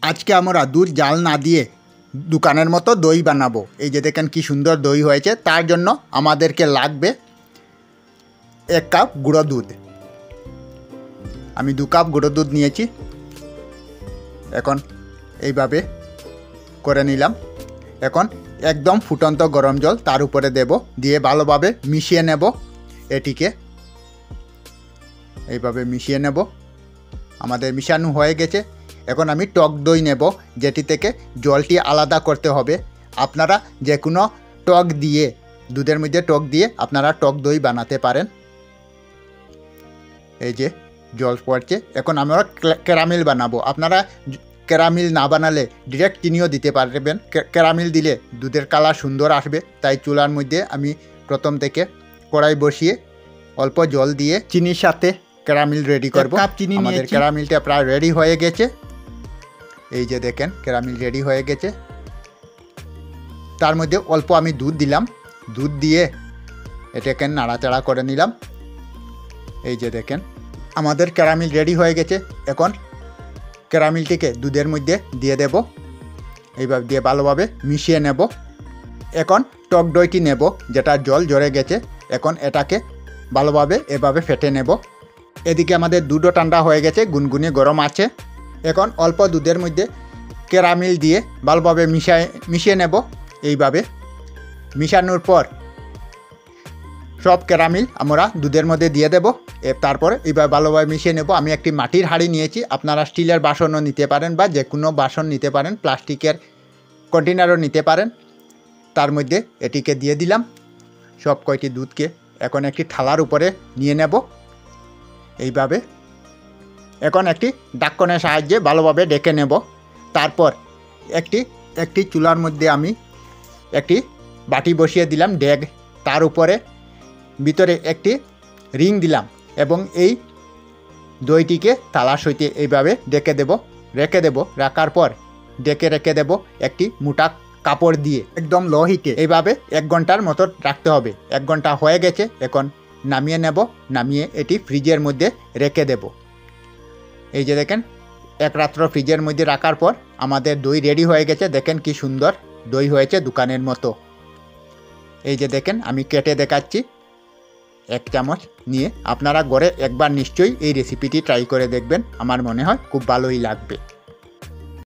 আজকে আমরা দুধ জাল না দিয়ে দোকানের মতো দই বানাবো। এই যে দেখেন কি সুন্দর দই হয়েছে। তার জন্য আমাদেরকে লাগবে 1 কাপ গুঁড়ো দুধ। আমি 2 কাপ গুঁড়ো দুধ নিয়েছি। এখন এইভাবে করে নিলাম। এখন একদম ফুটন্ত গরম জল তার উপরে দেব, দিয়ে ভালোভাবে মিশিয়ে নেব। এটিকে এইভাবে মিশিয়ে নেব। আমাদের মিশানো হয়ে গেছে। এখন আমি টক দই নেব, যেটি থেকে জলটি আলাদা করতে হবে। আপনারা যে কোনো টক দিয়ে, দুধের মধ্যে টক দিয়ে আপনারা টক দই বানাতে পারেন। এই যে জল পড়ছে। এখন আমরা ক্যারামেল বানাবো। আপনারা ক্যারামেল না বানালে ডিরেক্ট চিনিও দিতে পারবেন। ক্যারামেল দিলে দুধের কালার সুন্দর আসবে। তাই চুলার মধ্যে আমি প্রথম থেকে কড়াই বসিয়ে অল্প জল দিয়ে চিনির সাথে ক্যারামেল রেডি করব। কাপ চিনি আমাদের ক্যারামেলটা প্রায় রেডি হয়ে গেছে। এই যে দেখেন ক্যারামেল রেডি হয়ে গেছে। তার মধ্যে অল্প আমি দুধ দিলাম। দুধ দিয়ে এটাকে নাড়াচাড়া করে নিলাম। এই যে দেখেন আমাদের ক্যারামেল রেডি হয়ে গেছে। এখন ক্যারামেলটিকে দুধের মধ্যে দিয়ে দেব। এইভাবে দিয়ে ভালোভাবে মিশিয়ে নেব। এখন টক দইটি নেব, যেটা জল ঝরে গেছে। এখন এটাকে ভালোভাবে এভাবে ফেটে নেব। এদিকে আমাদের দুধও ঠান্ডা হয়ে গেছে, গুনগুনে গরম আছে। এখন অল্প দুধের মধ্যে ক্যারামেল দিয়ে ভালোভাবে মিশিয়ে নেব। এইভাবে মিশানোর পর সব ক্যারামেল আমরা দুধের মধ্যে দিয়ে দেব। তারপর এইভাবে ভালোভাবে মিশিয়ে নেব। আমি একটি মাটির হাঁড়ি নিয়েছি। আপনারা স্টিলের বাসনও নিতে পারেন বা যে কোনো বাসন নিতে পারেন, প্লাস্টিকের কন্টেনারও নিতে পারেন। তার মধ্যে এটিকে দিয়ে দিলাম সব কয়টি দুধকে। এখন একটি থালার উপরে নিয়ে নেব এইভাবে। এখন একটি ঢাকনের সাহায্যে ভালোভাবে ঢেকে নেব। তারপর একটি চুলার মধ্যে আমি একটি বাটি বসিয়ে দিলাম ডেগ। তার উপরে ভিতরে একটি রিং দিলাম এবং এই দইটিকে থালার সইতে এইভাবে রেখে দেব। রাখার পর রেখে দেব একটি মোটা কাপড় দিয়ে একদম লো হিটে এইভাবে 1 ঘন্টার মতো রাখতে হবে। 1 ঘন্টা হয়ে গেছে। এখন নামিয়ে নেব। নামিয়ে এটি ফ্রিজের মধ্যে রেখে দেব। এই যে দেখেন 1 রাত্র ফ্রিজের মধ্যে রাখার পর আমাদের দই রেডি হয়ে গেছে। দেখেন কি সুন্দর দই হয়েছে দোকানের মতো। এই যে দেখেন আমি কেটে দেখাচ্ছি 1 চামচ নিয়ে। আপনারা ঘরে একবার নিশ্চয়ই এই রেসিপিটি ট্রাই করে দেখবেন। আমার মনে হয় খুব ভালোই লাগবে।